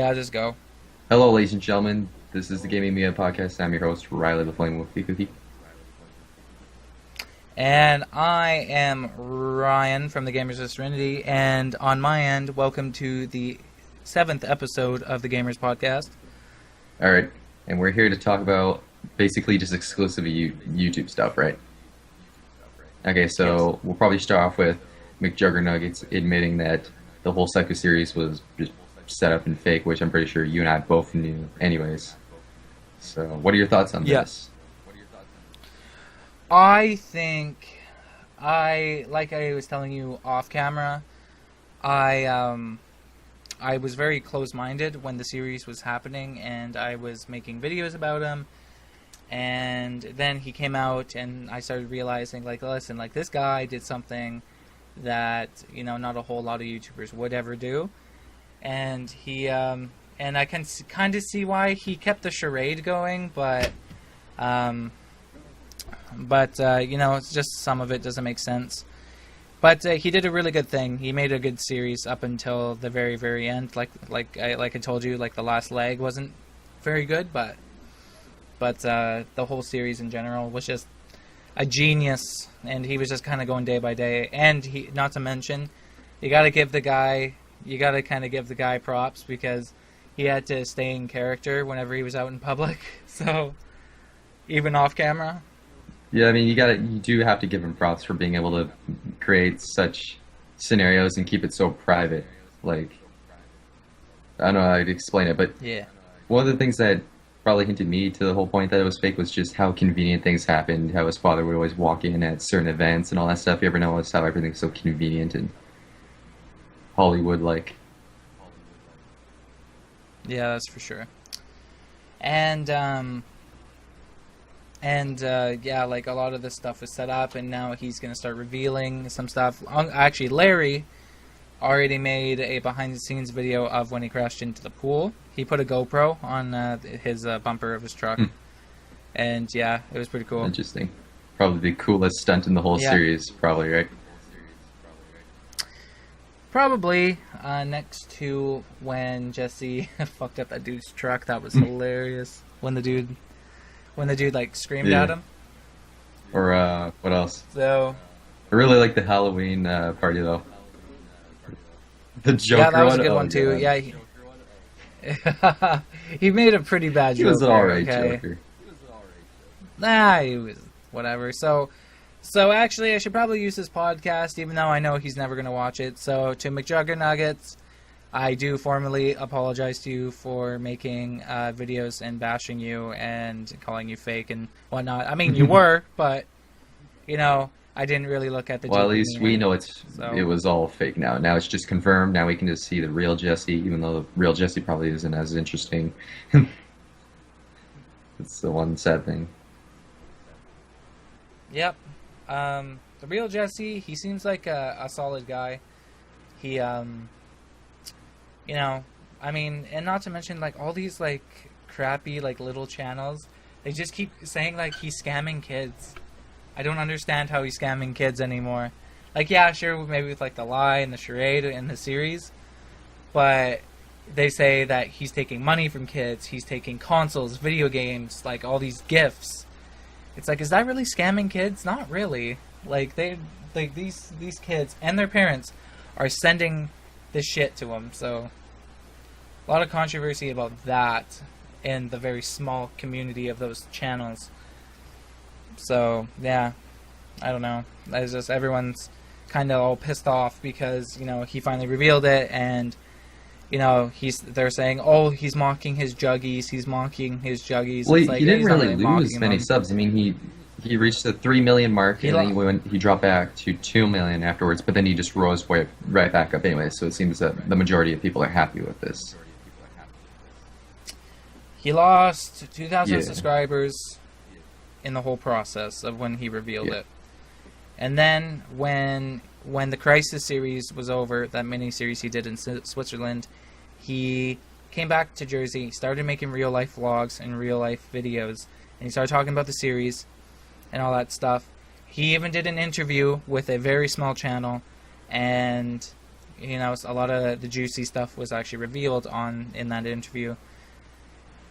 Yeah, just go. Hello, ladies and gentlemen. This is the Gaming Media Podcast. I'm your host, Riley the Flame Wolf Cookie. And I am Ryan from the Gamers of Serenity, and on my end, welcome to the 7th episode of the Gamers Podcast. All right, and we're here to talk about basically just exclusive YouTube stuff, right? Okay, so Yes. we'll probably start off with McJuggerNuggets admitting that the whole Psycho series was just set up and fake, which I'm pretty sure you and I both knew anyways. So, what are your thoughts on Yeah. this? I think like I was telling you off camera, I was very close-minded when the series was happening, and I was making videos about him. And then he came out, and I started realizing, like, listen, like, this guy did something that, you know, not a whole lot of YouTubers would ever do. And and I can kind of see why he kept the charade going, but you know, it's just some of it doesn't make sense. But he did a really good thing. He made a good series up until the very, very end. Like I told you, like the last leg wasn't very good, but the whole series in general was just a genius. And he was just kind of going day by day. And he, not to mention, you got to kind of give the guy props because he had to stay in character whenever he was out in public. So even off camera. Yeah, I mean, you do have to give him props for being able to create such scenarios and keep it so private. Like, I don't know how to explain it, but Yeah. one of the things that probably hinted me to the whole point that it was fake was just how convenient things happened, how his father would always walk in at certain events and all that stuff. You ever notice how everything's so convenient and Hollywood-like? Yeah, that's for sure. And yeah, like a lot of this stuff is set up, and now he's gonna start revealing some stuff. Actually, Larry already made a behind-the-scenes video of when he crashed into the pool. He put a GoPro on his bumper of his truck, and yeah, it was pretty cool. Interesting. Probably the coolest stunt in the whole Yeah. series, probably, right? Probably next to when Jesse fucked up that dude's truck. That was hilarious. When the dude like screamed Yeah. at him. Or, what else? So I really like the Halloween party, though. The Joker yeah, that was a one? good Oh, one too. God. Yeah, he made a pretty bad He joke. was an there, alright okay? Joker. Nah, he was whatever. So actually, I should probably use this podcast, even though I know he's never gonna watch it. So to McJuggerNuggets, I do formally apologize to you for making videos and bashing you and calling you fake and whatnot. I mean, you were, but you know, I didn't really look at the. Well, at deeper least we meaning. know So- it was all fake now. Now it's just confirmed. Now we can just see the real Jesse, even though the real Jesse probably isn't as interesting. It's the one sad thing. Yep. The real Jesse, he seems like a solid guy. He, you know, I mean, and not to mention, like, all these, like, crappy, like, little channels, they just keep saying, like, he's scamming kids. I don't understand how he's scamming kids anymore. Like, yeah, sure, maybe with, like, the lie and the charade in the series, but they say that he's taking money from kids, he's taking consoles, video games, like, all these gifts. It's like, is that really scamming kids? Not really. Like, these kids and their parents are sending this shit to them. So, a lot of controversy about that in the very small community of those channels. So, yeah, I don't know. It's just everyone's kind of all pissed off because, you know, he finally revealed it, and you know, they're saying, oh, he's mocking his juggies. He's mocking his juggies. Well, It's like, he didn't he's not really lose mocking many them. subs. I mean, he reached the 3 million mark, and then he dropped back to 2 million afterwards, but then he just rose right back up anyway, so it seems that the majority of people are happy with this. He lost 2,000 Yeah. subscribers in the whole process of when he revealed Yeah. it. And then when the Crisis series was over, that mini-series he did in Switzerland, he came back to Jersey, started making real-life vlogs and real-life videos, and he started talking about the series and all that stuff. He even did an interview with a very small channel, and you know, a lot of the juicy stuff was actually revealed in that interview,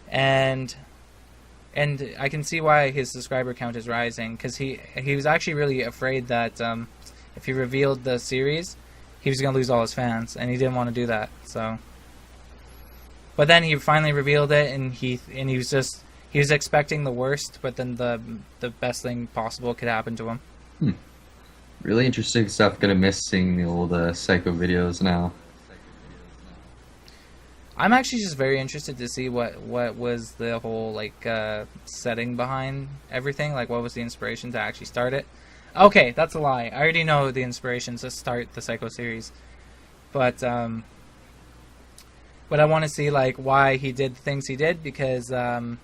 and I can see why his subscriber count is rising, because he was actually really afraid that if he revealed the series, he was going to lose all his fans, and he didn't want to do that. So, but then he finally revealed it, and he was expecting the worst, but then the best thing possible could happen to him. Really interesting stuff. Gonna miss seeing the old Psycho videos now. I'm actually just very interested to see what was the whole like setting behind everything. Like, what was the inspiration to actually start it? Okay, that's a lie. I already know the inspiration to start the Psycho series, but I want to see like why he did the things he did, because in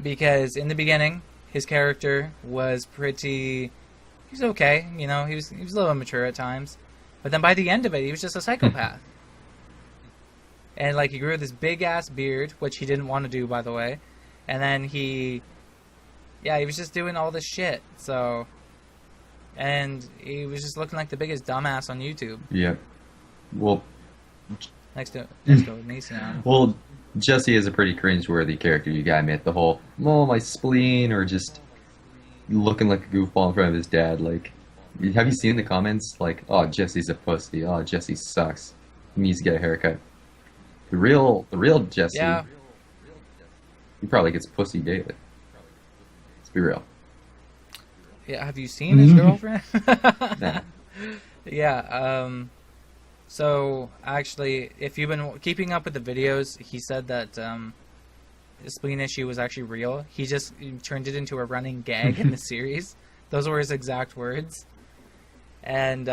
the beginning his character was pretty. He was okay, you know. He was a little immature at times, but then by the end of it, he was just a psychopath. And like, he grew this big ass beard, which he didn't want to do, by the way. And then he was just doing all this shit. So, and he was just looking like the biggest dumbass on YouTube. Yeah. Well, next to Mason. Well, Jesse is a pretty cringe-worthy character. You gotta admit, the whole my spleen, or just looking like a goofball in front of his dad. Like, have you seen the comments? Like, oh, Jesse's a pussy. Oh, Jesse sucks. He needs to get a haircut. The real Jesse. Yeah. He probably gets pussy daily. Let's be real. Yeah. Have you seen his girlfriend? Nah. Yeah. So actually, if you've been keeping up with the videos, he said that the spleen issue was actually real. He just turned it into a running gag in the series. Those were his exact words. And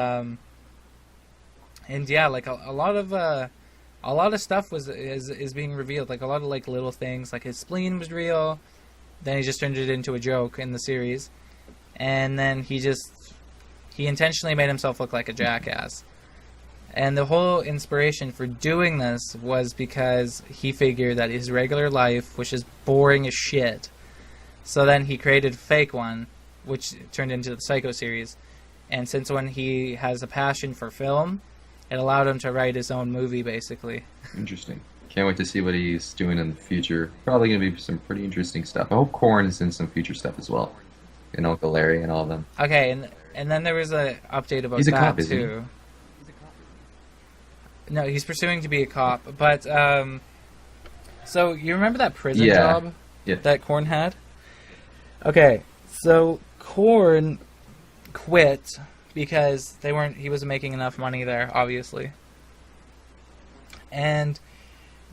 yeah, like a lot of stuff is being revealed. Like a lot of like little things, like his spleen was real. Then he just turned it into a joke in the series, and then he intentionally made himself look like a jackass. And the whole inspiration for doing this was because he figured that his regular life was just boring as shit. So then he created a fake one, which turned into the Psycho series. And since when he has a passion for film, it allowed him to write his own movie, basically. Interesting. Can't wait to see what he's doing in the future. Probably going to be some pretty interesting stuff. I hope Korn is in some future stuff as well. And Uncle Larry and all of them. Okay, and then there was an update about he's a that, cop, isn't too. No, he's pursuing to be a cop. But, so you remember that prison job that Korn had? Okay, so Korn quit because he wasn't making enough money there, obviously. And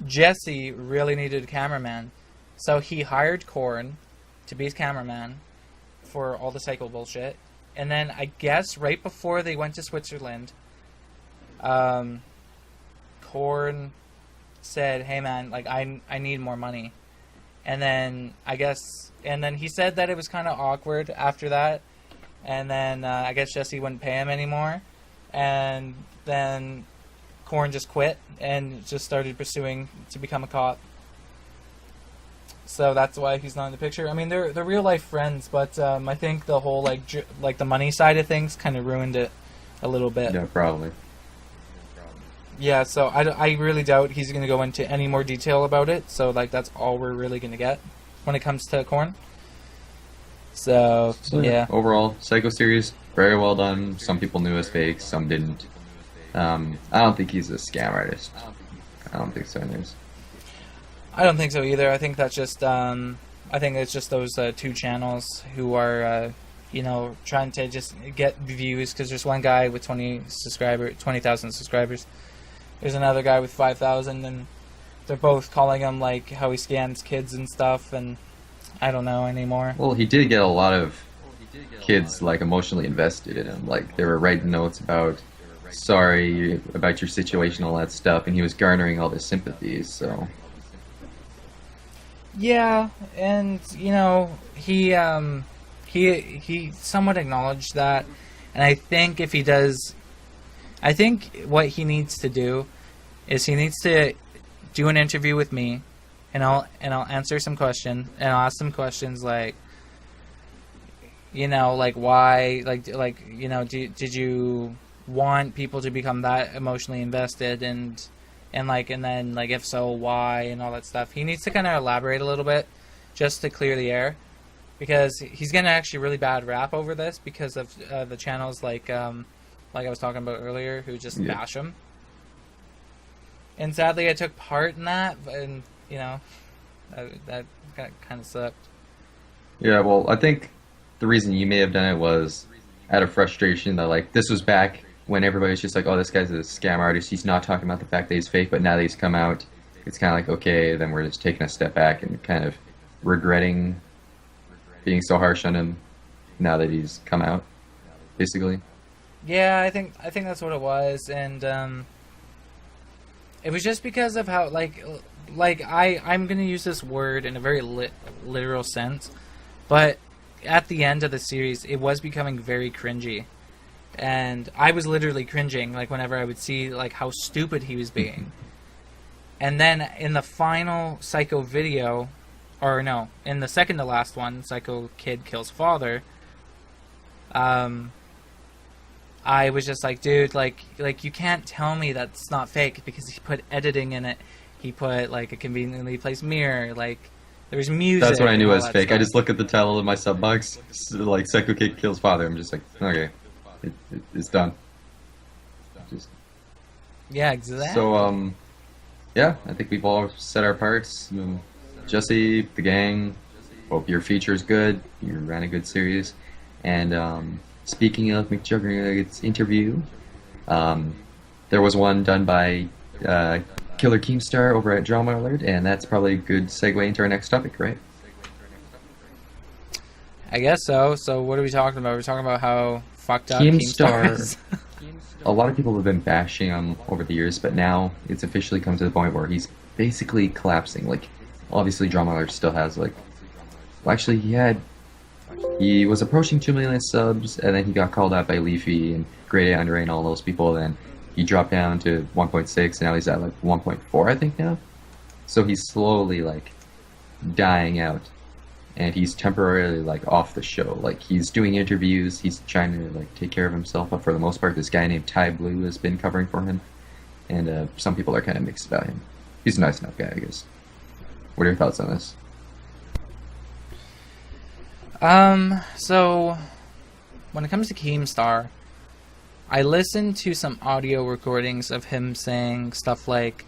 Jesse really needed a cameraman. So he hired Korn to be his cameraman for all the Psycho bullshit. And then I guess right before they went to Switzerland, Korn said, "Hey man, like I need more money." And then he said that it was kind of awkward after that. And then I guess Jesse wouldn't pay him anymore. And then Korn just quit and just started pursuing to become a cop. So that's why he's not in the picture. I mean, they're real life friends, but I think the whole like the money side of things kind of ruined it a little bit. Yeah, probably. Yeah, so I really doubt he's going to go into any more detail about it. So like that's all we're really going to get when it comes to Korn. So yeah. Overall, Psycho series, very well done. Some people knew it was fake, some didn't. I don't think he's a scam artist. I don't think so, anyways. I don't think so either. I think that's just I think it's just those two channels who are trying to just get views, because there's one guy with 20,000 subscribers. There's another guy with 5,000, and they're both calling him like how he scams kids and stuff, and I don't know anymore. Well, he did get a lot of kids like emotionally invested in him. Like they were writing notes about sorry about your situation, all that stuff, and he was garnering all their sympathies. So yeah, and he somewhat acknowledged that, and I think if he does, I think what he needs to do is he needs to do an interview with me, and I'll answer some questions, and I'll ask some questions like, like why, did you want people to become that emotionally invested, and then like if so, why, and all that stuff. He needs to kind of elaborate a little bit just to clear the air, because he's getting actually really bad rap over this because of the channels like I was talking about earlier, who just bash him. And sadly, I took part in that, and you know, that kind of sucked. Yeah, well, I think the reason you may have done it was out of frustration that, like, this was back when everybody's just like, oh, this guy's a scam artist. He's not talking about the fact that he's fake, but now that he's come out, it's kind of like, okay, then we're just taking a step back and kind of regretting being so harsh on him now that he's come out, basically. Yeah, I think that's what it was, and it was just because of how I'm gonna use this word in a very literal sense, but at the end of the series, it was becoming very cringy, and I was literally cringing like whenever I would see like how stupid he was being. And then in the final Psycho video, or no, in the second to last one, Psycho Kid Kills Father, I was just like, dude, like you can't tell me that's not fake, because he put editing in it. He put like a conveniently placed mirror, like there was music. That's what I knew as fake. Stuff. I just look at the title of my sub box, like Psycho Kid Kills Father. I'm just like, okay, it's done. Just... Yeah, exactly. So yeah, I think we've all said our parts. Jesse, the gang, hope your feature's good. You ran a good series, and speaking of McJuggerNuggets interview, there was one done by Killer Keemstar over at DramaAlert, and that's probably a good segue into our next topic, right? I guess so. So what are we talking about? We're talking about how fucked up Keemstar is. A lot of people have been bashing him over the years, but now it's officially come to the point where he's basically collapsing. Like, obviously DramaAlert still has, like... Well, actually, he was approaching 2 million subs, and then he got called out by Leafy and Grade A Andre and all those people, and then he dropped down to 1.6, and now he's at like 1.4, I think, now. So he's slowly, like, dying out, and he's temporarily, like, off the show. Like, he's doing interviews, he's trying to, like, take care of himself, but for the most part, this guy named Ty Blue has been covering for him, and some people are kind of mixed about him. He's a nice enough guy, I guess. What are your thoughts on this? So, when it comes to Keemstar, I listened to some audio recordings of him saying stuff like,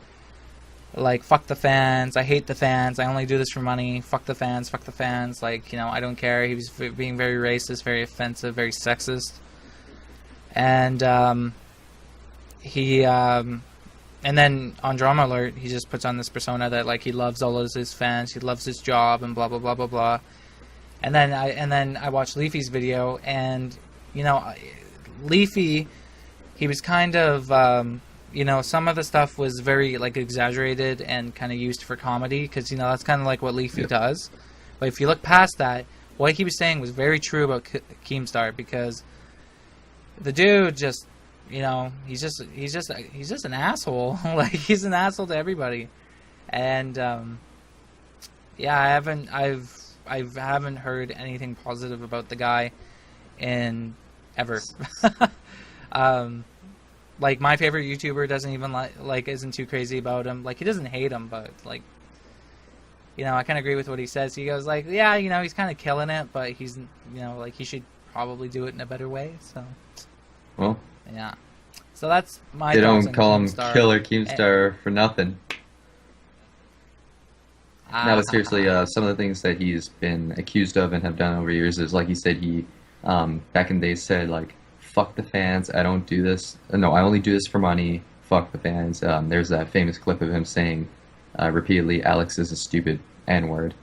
fuck the fans, I hate the fans, I only do this for money, fuck the fans, like, you know, I don't care. He was being very racist, very offensive, very sexist. And, and then on DramaAlert, he just puts on this persona that, like, he loves all of his fans, he loves his job, and blah, blah, blah, blah, blah. And then I watched Leafy's video, and, you know, Leafy, he was kind of, you know, some of the stuff was very, like, exaggerated and kind of used for comedy, because, you know, that's kind of like what Leafy does. But if you look past that, what he was saying was very true about Keemstar, because the dude just, you know, he's just an asshole. Like, he's an asshole to everybody. And, yeah, I haven't heard anything positive about the guy in ever. Like, my favorite YouTuber doesn't even isn't too crazy about him. Like, he doesn't hate him, but, like, you know, I kind of agree with what he says. He goes like, yeah, you know, he's kind of killing it, but he's, you know, like, he should probably do it in a better way. So, well, yeah. So that's my. They don't call him Killer Keemstar for nothing. No, but seriously, some of the things that he's been accused of and have done over years is, like he said, he back in the day said, like, fuck the fans, I don't do this. No, I only do this for money. Fuck the fans. There's that famous clip of him saying repeatedly, Alex is a stupid N-word.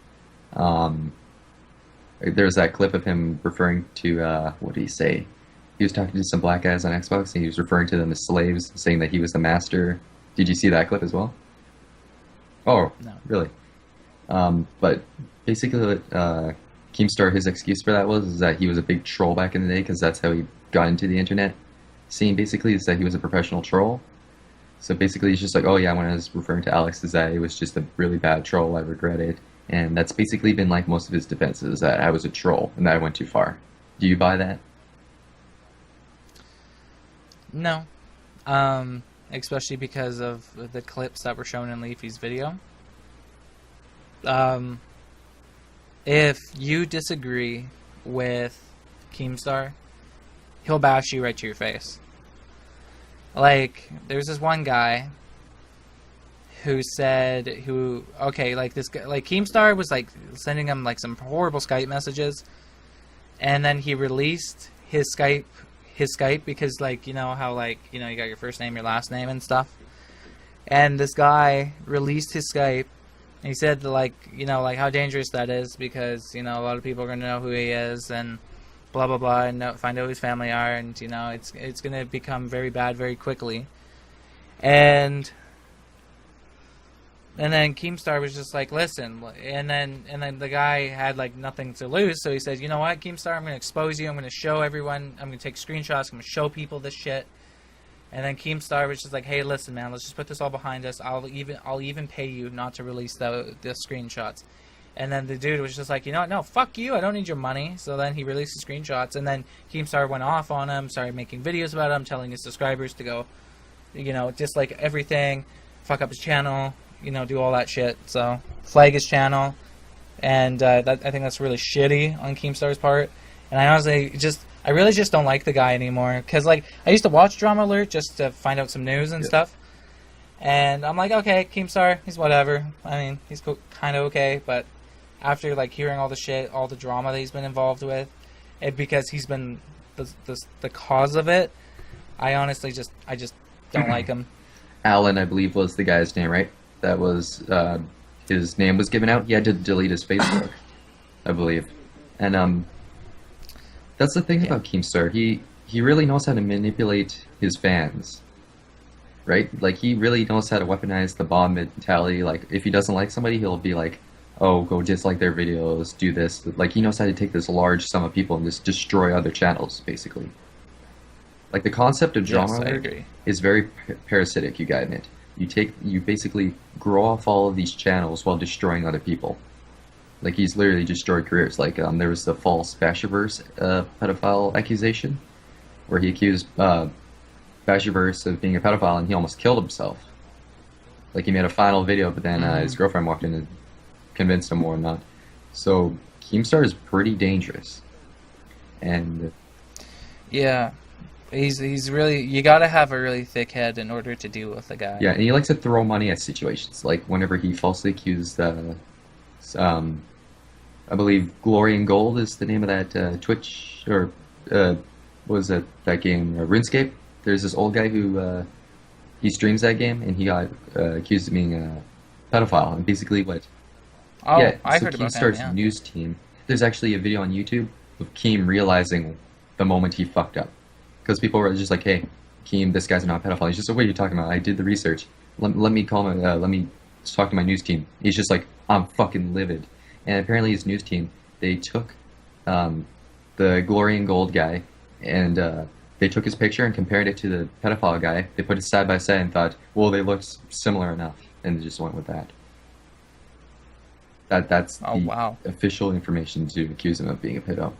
There's that clip of him referring to, what did he say? He was talking to some black guys on Xbox, and he was referring to them as slaves, saying that he was the master. Did you see that clip as well? Oh, no. Really? But basically, Keemstar, his excuse for that was that he was a big troll back in the day, because that's how he got into the internet scene, basically, is that he was a professional troll. So basically, he's just like, oh yeah, when I was referring to Alex, is that it was just a really bad troll, I regret it. And that's basically been like most of his defenses, that I was a troll, and that I went too far. Do you buy that? No. Especially because of the clips that were shown in Leafy's video. If you disagree with Keemstar, he'll bash you right to your face. Like, there's this one guy okay, like this guy, like Keemstar was like sending him like some horrible Skype messages, and then he released his Skype because, like, you know how, like, you know, you got your first name, your last name and stuff, and this guy released his Skype, and he said, like, you know, like how dangerous that is, because, you know, a lot of people are gonna know who he is and blah blah blah, and find out who his family are, and, you know, it's gonna become very bad very quickly. And then Keemstar was just like, listen, and then the guy had like nothing to lose, so he said, you know what, Keemstar, I'm gonna expose you, I'm gonna show everyone, I'm gonna take screenshots, I'm gonna show people this shit. And then Keemstar was just like, hey, listen, man, let's just put this all behind us. I'll even pay you not to release the screenshots. And then the dude was just like, you know what, no, fuck you, I don't need your money. So then he released the screenshots, and then Keemstar went off on him, started making videos about him, telling his subscribers to go, you know, dislike everything, fuck up his channel, you know, do all that shit. So flag his channel, and I think that's really shitty on Keemstar's part. And I really just don't like the guy anymore, because, like, I used to watch DramaAlert just to find out some news and stuff, and I'm like, okay, Keemstar, he's whatever. I mean, he's kind of okay, but after, like, hearing all the shit, all the drama that he's been involved with, because he's been the cause of it, I honestly just don't like him. Alan, I believe, was the guy's name, right? That was, his name was given out. He had to delete his Facebook, I believe. And, that's the thing about Keemstar. He really knows how to manipulate his fans, right? Like, he really knows how to weaponize the bomb mentality. Like, if he doesn't like somebody, he'll be like, oh, go dislike their videos, do this. Like, he knows how to take this large sum of people and just destroy other channels, basically. Like, the concept of DramaAlert is very parasitic, you gotta admit. You basically grow off all of these channels while destroying other people. Like, he's literally destroyed careers. Like, there was the false Bashiverse pedophile accusation, where he accused Bashiverse of being a pedophile, and he almost killed himself. Like, he made a final video, but then his girlfriend walked in and convinced him or not. So Keemstar is pretty dangerous. And yeah, he's really, you gotta have a really thick head in order to deal with the guy. Yeah, and he likes to throw money at situations. Like, whenever he falsely accused I believe Glory and Gold is the name of that Twitch, or what was that game, RuneScape? There's this old guy who he streams that game, and he got accused of being a pedophile. And basically what... Oh, yeah, I so heard about Keemstar's that, yeah. news team, there's actually a video on YouTube of Keem realizing the moment he fucked up. Because people were just like, hey, Keem, this guy's not a pedophile. He's just like, what are you talking about? I did the research. Let me call my, let me talk to my news team. He's just like, I'm fucking livid. And apparently his news team, they took the Glory and Gold guy, and they took his picture and compared it to the pedophile guy. They put it side by side and thought, well, they look similar enough, and they just went with that. That's the official information to accuse him of being a pedo.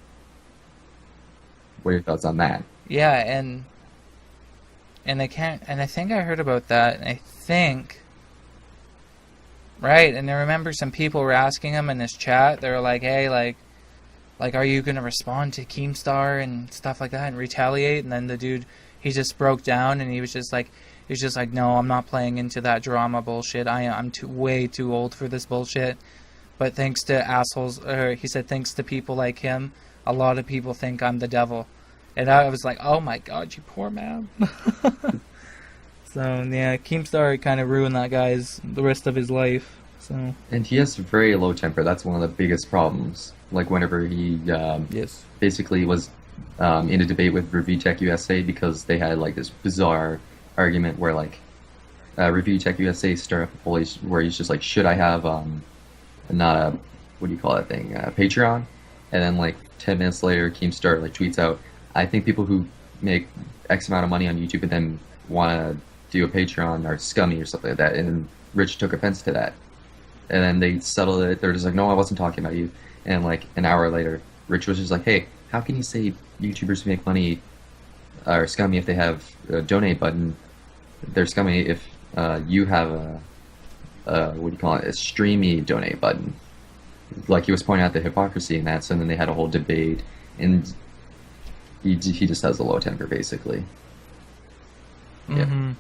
What are your thoughts on that? Yeah, and I think I heard about that, and I think... Right, and I remember some people were asking him in this chat, they were like, hey, like, are you going to respond to Keemstar and stuff like that and retaliate? And then the dude, he just broke down, and he was just like, no, I'm not playing into that drama bullshit. I'm way too old for this bullshit. But thanks to assholes, he said, thanks to people like him, a lot of people think I'm the devil. And I was like, oh my god, you poor man. So, yeah, Keemstar kind of ruined that guy's, the rest of his life. So. And he has very low temper. That's one of the biggest problems. Like, whenever he basically was in a debate with Review Tech USA, because they had, like, this bizarre argument where, like, Review Tech USA started up a poll where he's just like, should I have, not a, what do you call that thing, Patreon? And then, like, 10 minutes later, Keemstar, like, tweets out, I think people who make X amount of money on YouTube and then want to do a Patreon are scummy or something like that, and Rich took offense to that. And then they settled it. They're just like, no, I wasn't talking about you. And like an hour later, Rich was just like, hey, how can you say YouTubers who make money are scummy if they have a donate button. They're scummy if you have what do you call it, a streamy donate button. Like he was pointing out the hypocrisy in that, so then they had a whole debate, and he just has a low temper, basically. Yeah. Mm-hmm.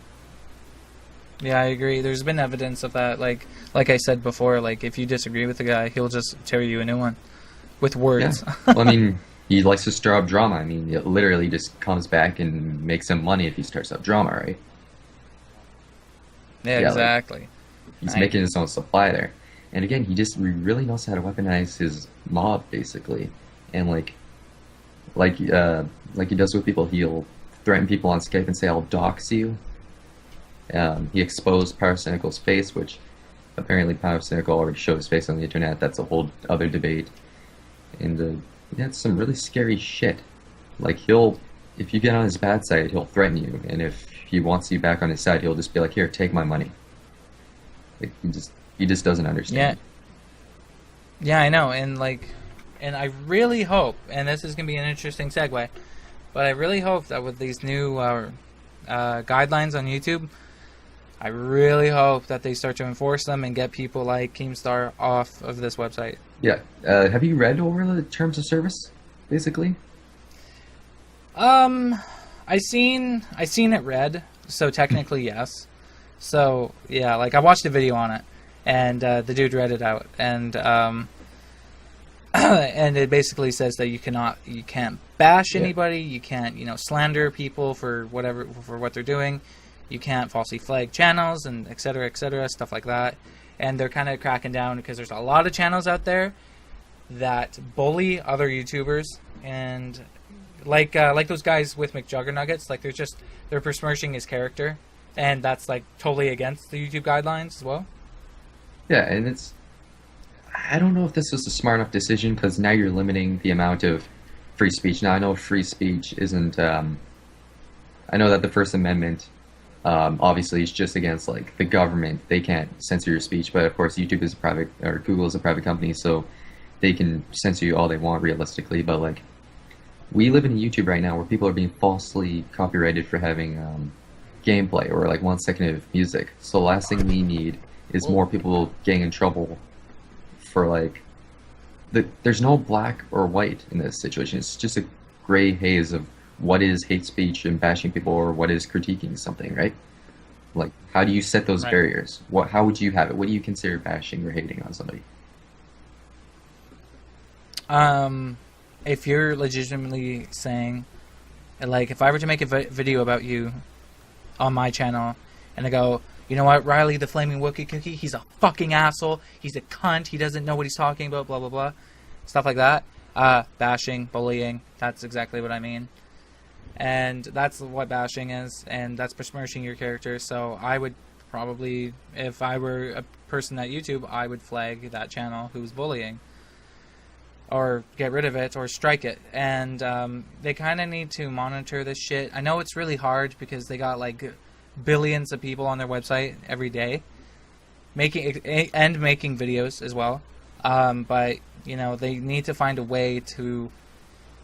Yeah, I agree. There's been evidence of that. Like I said before, like if you disagree with the guy, he'll just tear you a new one with words. Yeah. Well, I mean, he likes to stir up drama. I mean, it literally just comes back and makes him money if he stirs up drama, right? Yeah, Yeah, exactly. Like, he's making his own supply there. And again, he really knows how to weaponize his mob, basically. And like he does with people, he'll threaten people on Skype and say, "I'll dox you." He exposed Power Cynical's face, which apparently Power Cynical already showed his face on the internet. That's a whole other debate. And that's some really scary shit. Like if you get on his bad side, he'll threaten you, and if he wants you back on his side, he'll just be like, "Here, take my money." Like he just doesn't understand. Yeah, I know, and I really hope, and this is gonna be an interesting segue, but I really hope that with these new guidelines on YouTube, I really hope that they start to enforce them and get people like Keemstar off of this website. Yeah. Have you read over the terms of service, basically? I seen it read, so technically yes. So yeah, like I watched a video on it, and the dude read it out, and and it basically says that you can't bash anybody, you can't slander people for what they're doing, you can't falsely flag channels, and et cetera, stuff like that. And they're kind of cracking down because there's a lot of channels out there that bully other YouTubers, and like those guys with McJuggerNuggets, like they're besmirching his character, and that's like totally against the YouTube guidelines as well. Yeah, and I don't know if this was a smart enough decision, because now you're limiting the amount of free speech. Now I know free speech isn't. I know that the First Amendment obviously is just against like the government. They can't censor your speech, but of course YouTube is a private, or Google is a private company, so they can censor you all they want realistically. But like, we live in YouTube right now where people are being falsely copyrighted for having gameplay or like 1 second of music. So the last thing we need is more people getting in trouble for like there's no black or white in this situation. It's just a gray haze of what is hate speech and bashing people, or what is critiquing something, right? Like, how do you set those barriers? How would you have it? What do you consider bashing or hating on somebody? If you're legitimately saying, like, if I were to make a video about you on my channel, and I go, "You know what, Riley the Flaming Wookie Cookie, he's a fucking asshole, he's a cunt, he doesn't know what he's talking about, blah, blah, blah," stuff like that, bashing, bullying, that's exactly what I mean. And that's what bashing is, and that's besmirching your character. So I would probably, if I were a person at YouTube, I would flag that channel who's bullying, or get rid of it, or strike it. And they kind of need to monitor this shit. I know it's really hard because they got like billions of people on their website every day making videos as well, but they need to find a way to,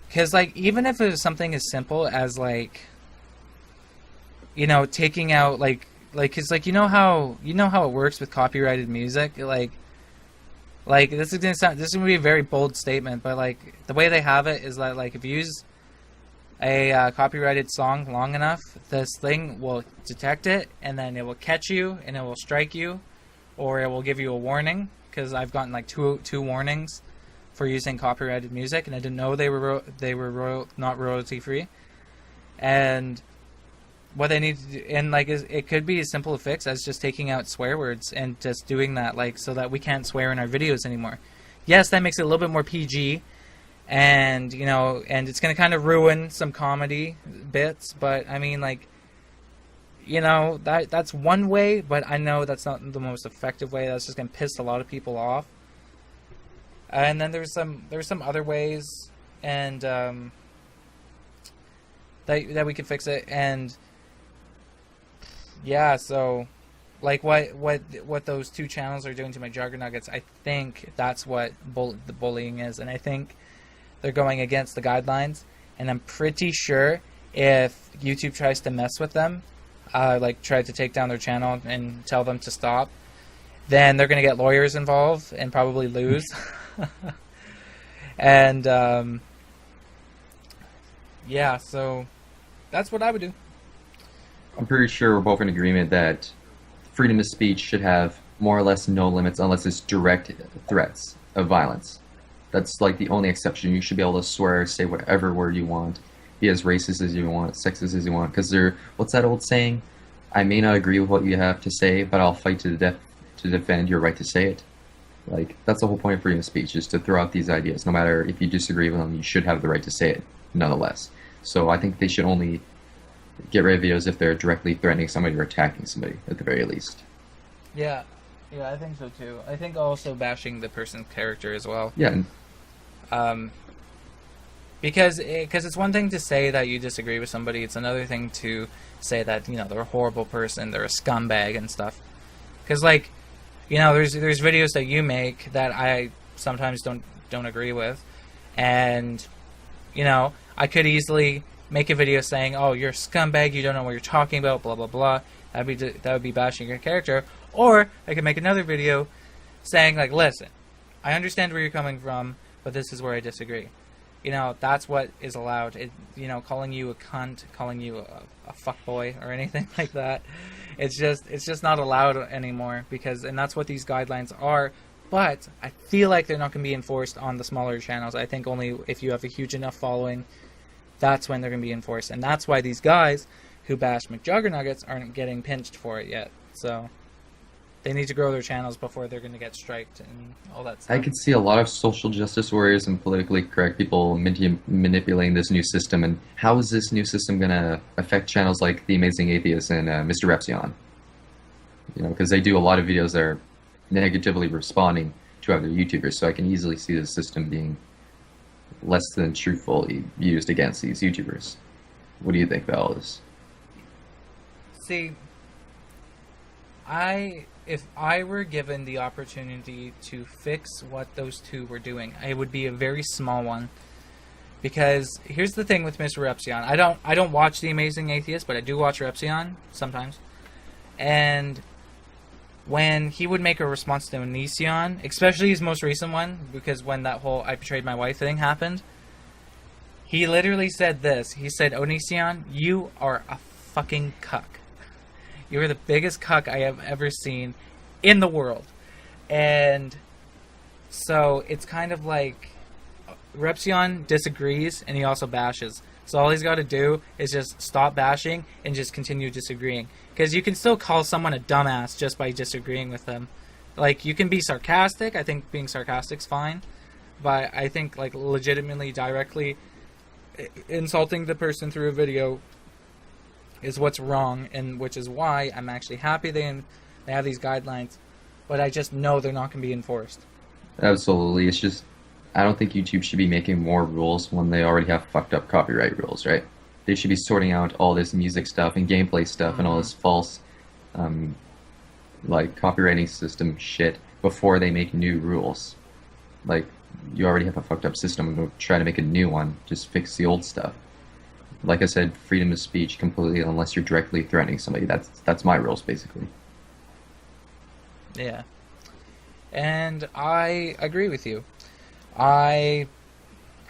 because like, even if it was something as simple as like taking out like cause like how it works with copyrighted music, like this is gonna be a very bold statement, but like the way they have it is that like if you use a copyrighted song long enough, this thing will detect it, and then it will catch you, and it will strike you, or it will give you a warning. Because I've gotten like two warnings for using copyrighted music, and I didn't know they were not royalty free. And what they need to do, and like it could be as simple a fix as just taking out swear words and just doing that, like, so that we can't swear in our videos anymore. Yes, that makes it a little bit more PG. And and it's gonna kind of ruin some comedy bits, but I mean, like, that's one way, but I know that's not the most effective way. That's just gonna piss a lot of people off. And then there's some other ways, and that we could fix it. And yeah, so like what those two channels are doing to my McJuggerNuggets, I think that's what the bullying is, and I think they're going against the guidelines, and I'm pretty sure if YouTube tries to mess with them, like try to take down their channel and tell them to stop, then they're going to get lawyers involved and probably lose. And yeah, so that's what I would do. I'm pretty sure we're both in agreement that freedom of speech should have more or less no limits unless it's direct threats of violence. That's like the only exception. You should be able to swear, say whatever word you want, be as racist as you want, sexist as you want. Because what's that old saying? I may not agree with what you have to say, but I'll fight to the death to defend your right to say it. Like, that's the whole point of freedom of speech, is to throw out these ideas. No matter if you disagree with them, you should have the right to say it, nonetheless. So I think they should only get rid of videos if they're directly threatening somebody or attacking somebody, at the very least. Yeah, I think so too. I think also bashing the person's character as well. Yeah. Because it's one thing to say that you disagree with somebody. It's another thing to say that, you know, they're a horrible person, they're a scumbag and stuff. Because, like, you know, there's videos that you make that I sometimes don't agree with, and, you know, I could easily make a video saying, "Oh, you're a scumbag, you don't know what you're talking about, blah blah blah." That would be bashing your character. Or I could make another video saying, like, "Listen, I understand where you're coming from, but this is where I disagree." You know, that's what is allowed. You know, calling you a cunt, calling you a fuckboy or anything like that. It's just not allowed anymore, and that's what these guidelines are. But I feel like they're not going to be enforced on the smaller channels. I think only if you have a huge enough following, that's when they're going to be enforced. And that's why these guys who bash McJuggerNuggets aren't getting pinched for it yet. So they need to grow their channels before they're going to get striked and all that stuff. I could see a lot of social justice warriors and politically correct people manipulating this new system. And how is this new system going to affect channels like The Amazing Atheist and Mr. Repsion? You know, because they do a lot of videos that are negatively responding to other YouTubers. So I can easily see the system being less than truthfully used against these YouTubers. What do you think about all this? See, if I were given the opportunity to fix what those two were doing, it would be a very small one. Because here's the thing with Mr. Repsion. I don't watch The Amazing Atheist, but I do watch Repsion sometimes. And when he would make a response to Onision, especially his most recent one, because when that whole I betrayed my wife thing happened, he literally said this. He said, "Onision, you are a fucking cuck. You are the biggest cuck I have ever seen in the world." And so it's kind of like Repsion disagrees and he also bashes. So all he's got to do is just stop bashing and just continue disagreeing. Because you can still call someone a dumbass just by disagreeing with them. Like, you can be sarcastic. I think being sarcastic's fine. But I think, like, legitimately, directly insulting the person through a video is what's wrong, and which is why I'm actually happy they have these guidelines, but I just know they're not going to be enforced. Absolutely. It's just, I don't think YouTube should be making more rules when they already have fucked up copyright rules, right? They should be sorting out all this music stuff and gameplay stuff and all this false, like, copywriting system shit before they make new rules. Like, you already have a fucked up system, go try to make a new one, just fix the old stuff. Like I said, freedom of speech completely, unless you're directly threatening somebody. That's my rules, basically. Yeah. And I agree with you. I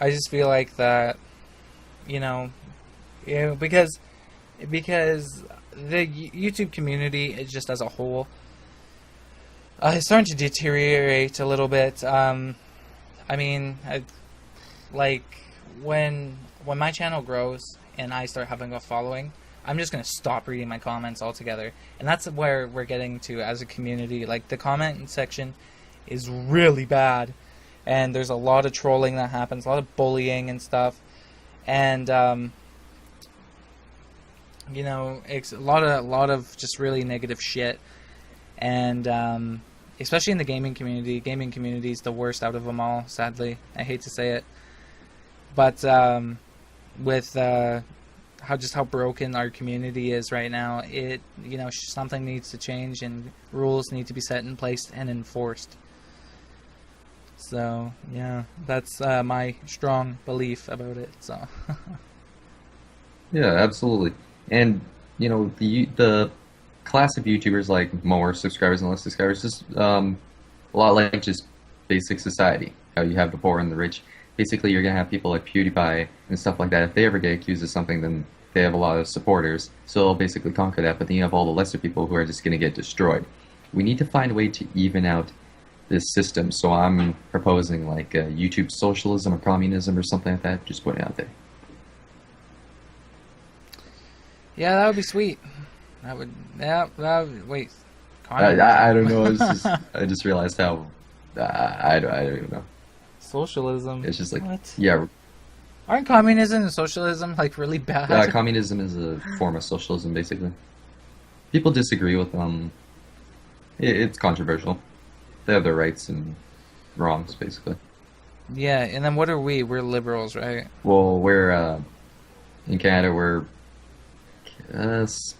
just feel like that, because the YouTube community is just as a whole is starting to deteriorate a little bit. When my channel grows and I start having a following, I'm just going to stop reading my comments altogether. And that's where we're getting to as a community. Like, the comment section is really bad. And there's a lot of trolling that happens, a lot of bullying and stuff. And, it's a lot of just really negative shit. And, especially in the gaming community is the worst out of them all, sadly. I hate to say it. But, with how broken our community is right now, something needs to change and rules need to be set in place and enforced. So yeah, that's my strong belief about it. So Yeah, absolutely. And the class of YouTubers like more subscribers and less subscribers is a lot like just basic society. How you have the poor and the rich. Basically, you're gonna have people like PewDiePie and stuff like that. If they ever get accused of something, then they have a lot of supporters, so they'll basically conquer that. But then you have all the lesser people who are just gonna get destroyed. We need to find a way to even out this system. So I'm proposing like YouTube socialism or communism or something like that. Just putting it out there. Yeah, that would be sweet. That would. Yeah. Wait. I don't know. I just realized how I don't even know. Socialism. It's just like what? yeah. Aren't communism and socialism like really bad? Communism is a form of socialism, basically. People disagree with it's controversial. They have their rights and wrongs, basically. Yeah, and then what are we? We're liberals, right? Well, we're in Canada. We're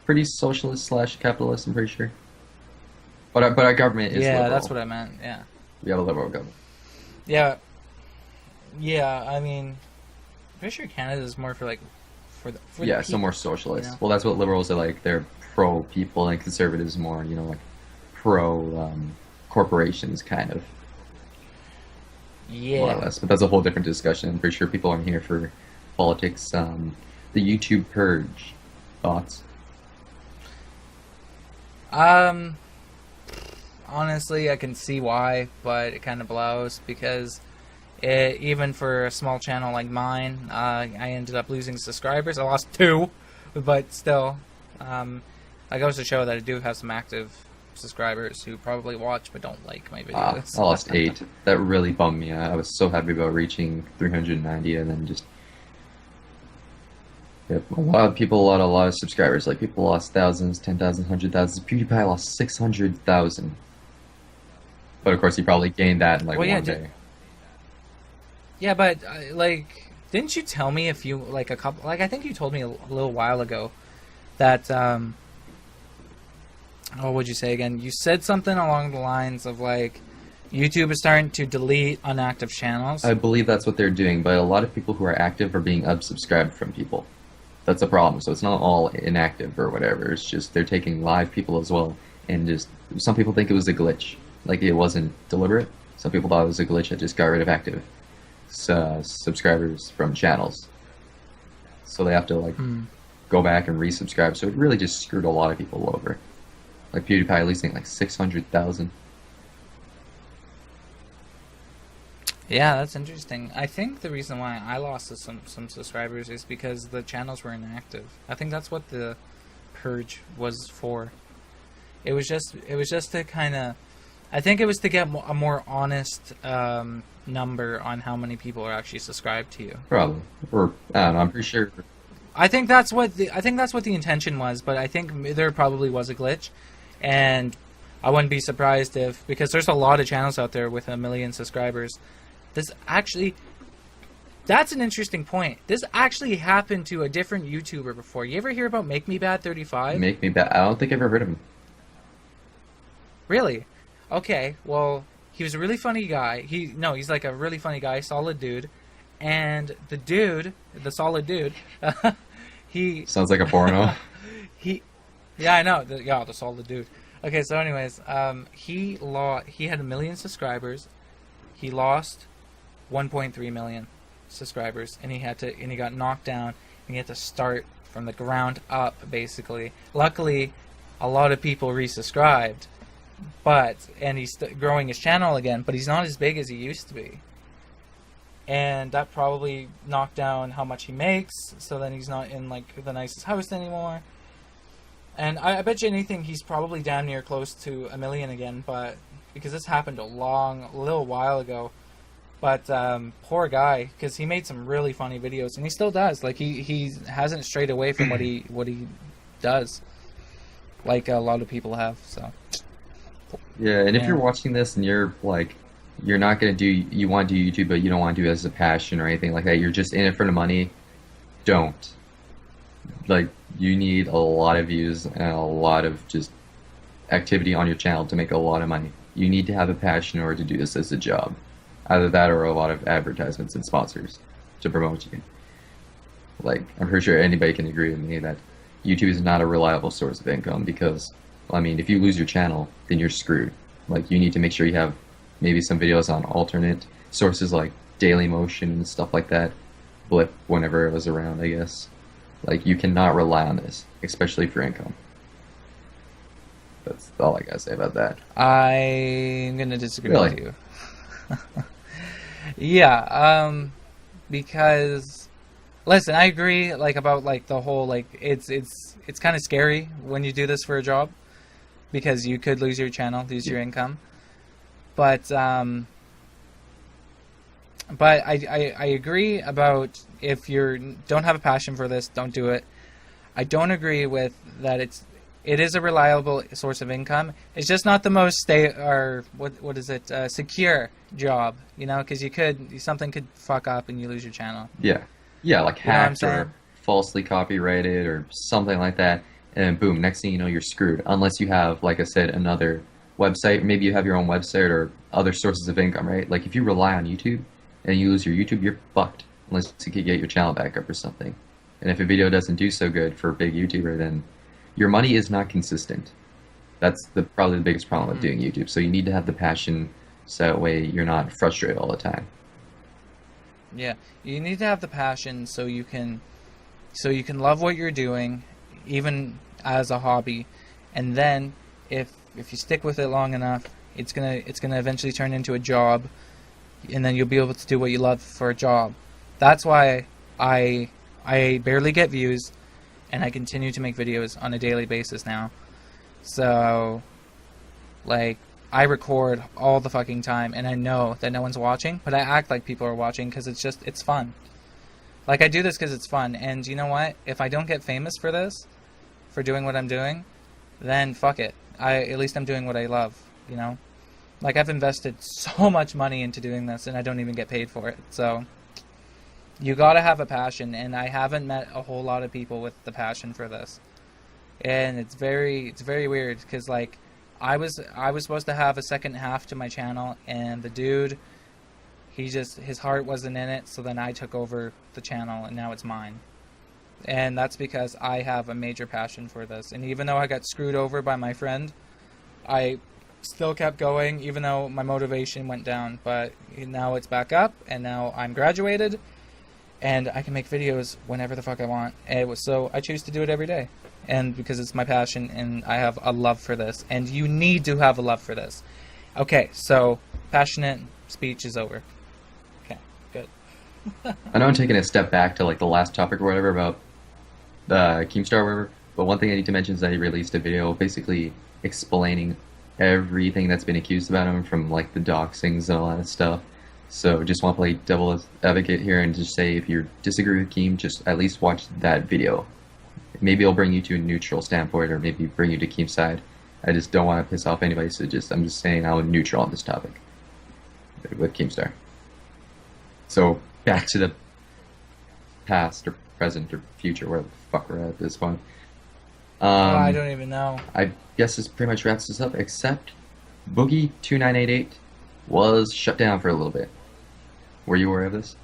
pretty socialist slash capitalist. I'm pretty sure. But our government is liberal. That's what I meant. Yeah. We have a liberal government. Yeah. Yeah. I mean, I'm pretty sure Canada is more for like for the so more socialist. You know? Well, that's what liberals are like. They're pro people, and conservatives more, like pro corporations, kind of. Yeah. More or less. But that's a whole different discussion. I'm pretty sure people aren't here for politics. The YouTube purge. Thoughts? Honestly, I can see why, but it kind of blows because even for a small channel like mine, I ended up losing subscribers. I lost 2, but still, that goes to show that I do have some active subscribers who probably watch but don't like my videos. I lost 8. That really bummed me. I was so happy about reaching 390, and then just a lot of subscribers. Like people lost thousands, 10,000, 100,000. PewDiePie lost 600,000. But of course, he probably gained that in like one day. Yeah, but like, didn't you tell me I think you told me a little while ago that what'd you say again? You said something along the lines of like YouTube is starting to delete inactive channels. I believe that's what they're doing, but a lot of people who are active are being unsubscribed from people. That's a problem. So it's not all inactive or whatever. It's just they're taking live people as well, and just some people think it was a glitch, like it wasn't deliberate. Some people thought it was a glitch that just got rid of active subscribers from channels. So they have to go back and resubscribe. So it really just screwed a lot of people over. Like PewDiePie losing like 600,000. Yeah, that's interesting. I think the reason why I lost some subscribers is because the channels were inactive. I think that's what the purge was for. It was just to kind of, I think it was to get a more honest number on how many people are actually subscribed to you. Probably, or I don't know. I'm pretty sure. I think that's what the intention was, but I think there probably was a glitch, and I wouldn't be surprised if, because there's a lot of channels out there with 1 million subscribers. That's an interesting point. This actually happened to a different YouTuber before. You ever hear about Make Me Bad 35? Make Me Bad. I don't think I've ever heard of him. Really? Okay. Well, he was a really funny guy. He's like a really funny guy, solid dude. And the solid dude, he sounds like a porno. Yeah, I know. The solid dude. Okay, so anyways, he had 1 million subscribers. He lost 1.3 million subscribers, and he got knocked down, and he had to start from the ground up, basically. Luckily, a lot of people resubscribed, and he's growing his channel again, but he's not as big as he used to be. And that probably knocked down how much he makes, so then he's not in like the nicest house anymore. And I bet you anything he's probably damn near close to 1 million again, but because this happened a little while ago. But poor guy, because he made some really funny videos, and he still does. Like he hasn't strayed away from what he does, like a lot of people have. So yeah, and if you're watching this and you're like, you want to do YouTube, but you don't want to do it as a passion or anything like that, you're just in it for the money, don't. Like, you need a lot of views and a lot of just activity on your channel to make a lot of money. You need to have a passion in order to do this as a job. Either that or a lot of advertisements and sponsors to promote you. Like, I'm pretty sure anybody can agree with me that YouTube is not a reliable source of income because, well, I mean, if you lose your channel, then you're screwed. Like, you need to make sure you have maybe some videos on alternate sources like Dailymotion and stuff like that. Blip whenever it was around, I guess. Like, you cannot rely on this, especially for income. That's all I gotta say about that. I'm gonna disagree Really? with you. Yeah, because listen, I agree like about like the whole like it's kind of scary when you do this for a job because you could lose your channel, lose your income. But I agree about if you don't have a passion for this, don't do it. I don't agree with that it is a reliable source of income. It's just not the most secure job, you know, because something could fuck up and you lose your channel. Yeah. Yeah, like You know what I'm hacked saying? or falsely copyrighted or something like that, and boom, next thing you know, you're screwed. Unless you have, like I said, another website. Maybe you have your own website or other sources of income, right? Like if you rely on YouTube and you lose your YouTube, you're fucked. Unless you could get your channel back up or something. And if a video doesn't do so good for a big YouTuber, then your money is not consistent. That's probably the biggest problem with doing YouTube. So you need to have the passion so that way you're not frustrated all the time. Yeah, you need to have the passion so you can love what you're doing, even as a hobby, and then if you stick with it long enough, it's gonna eventually turn into a job, and then you'll be able to do what you love for a job. That's why I barely get views, and I continue to make videos on a daily basis now. So, like, I record all the fucking time, and I know that no one's watching, but I act like people are watching because it's fun. Like, I do this because it's fun, and you know what? If I don't get famous for this, for doing what I'm doing, then fuck it. At least I'm doing what I love, you know? Like, I've invested so much money into doing this, and I don't even get paid for it, so you gotta have a passion, and I haven't met a whole lot of people with the passion for this. And it's very weird, because, like, I was supposed to have a second half to my channel, and the dude, his heart wasn't in it, so then I took over the channel, and now it's mine. And that's because I have a major passion for this. And even though I got screwed over by my friend, I still kept going, even though my motivation went down. But now it's back up, and now I'm graduated, and I can make videos whenever the fuck I want. So I choose to do it every day. And because it's my passion, and I have a love for this. And you need to have a love for this. Okay, so passionate speech is over. Okay, good. I know I'm taking a step back to like the last topic or whatever about Keemstar or whatever, but one thing I need to mention is that he released a video basically explaining everything that's been accused about him, from like the doxings and all that stuff. So just want to play devil's advocate here and just say, if you disagree with Keem, just at least watch that video. Maybe it'll bring you to a neutral standpoint, or maybe bring you to Keem's side. I just don't want to piss off anybody, so I'm just saying I'm neutral on this topic with Keemstar. So back to the past or present or future, where the fuck we're at this point. I don't even know. I guess this pretty much wraps this up, except Boogie2988 was shut down for a little bit. Were you aware of this?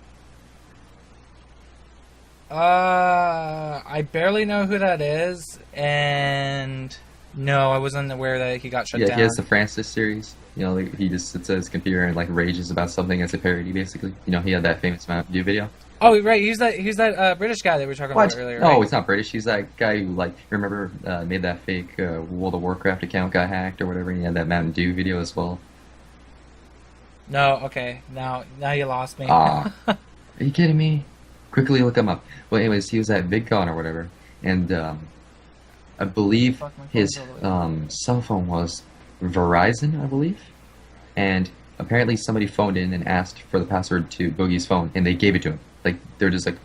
I barely know who that is, and no, I wasn't aware that he got shut down. Yeah, he has the Francis series. You know, like, he just sits at his computer and like rages about something as a parody, basically. You know, he had that famous Mountain Dew video. Oh, right, he's that British guy that we were talking about earlier. No, right? it's not British. He's that guy who, like, remember, made that fake World of Warcraft account got hacked or whatever, and he had that Mountain Dew video as well. No, okay, now you lost me. Are you kidding me? Quickly look him up. Well, anyways, he was at VidCon or whatever, and I believe his cell phone was Verizon, I believe, and apparently somebody phoned in and asked for the password to Boogie's phone, and they gave it to him. Like, they were just like,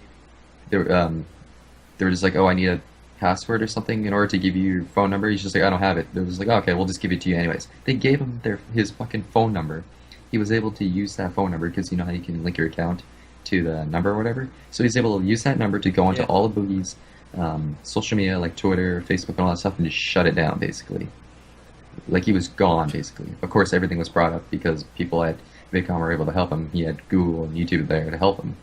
oh, I need a password or something in order to give you your phone number. He's just like, I don't have it. They're just like, oh, okay, we'll just give it to you anyways. They gave him his fucking phone number. He was able to use that phone number because you know how you can link your account to the number or whatever. So he's able to use that number to go onto all of Boogie's social media, like Twitter, Facebook, and all that stuff, and just shut it down, basically. Like, he was gone, basically. Of course, everything was brought up because people at VidCon were able to help him. He had Google and YouTube there to help him.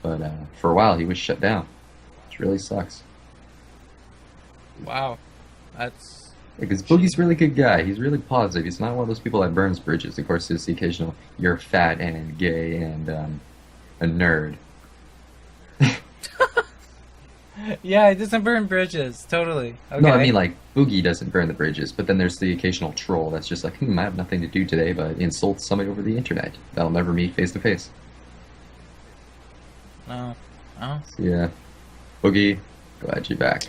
But for a while, he was shut down. really sucks. Wow, that's Because Boogie's a really good guy. He's really positive. He's not one of those people that burns bridges. Of course, there's the occasional "you're fat and gay and a nerd." yeah. It doesn't burn bridges. Totally. Okay. No, I mean like Boogie doesn't burn the bridges, but then there's the occasional troll that's just like, I have nothing to do today but insult somebody over the internet that'll never meet face to face. Oh. Oh. So yeah, Boogie, glad you're back.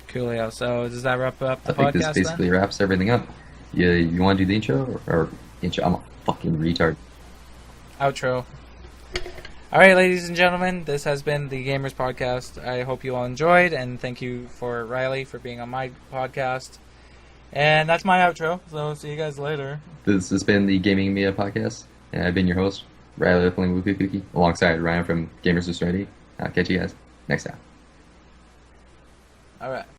Coolio. So does that wrap up the I think this podcast basically then? wraps everything up. You want to do the intro or intro? I'm a fucking retard. Outro. All right, ladies and gentlemen, this has been the Gamers Podcast. I hope you all enjoyed, and thank you for Riley for being on my podcast. And that's my outro. So see you guys later. This has been the Gaming Media Podcast, and I've been your host, Riley Littling Whoopie Cookie, alongside Ryan from Gamers Society. I'll catch you guys next time. All right.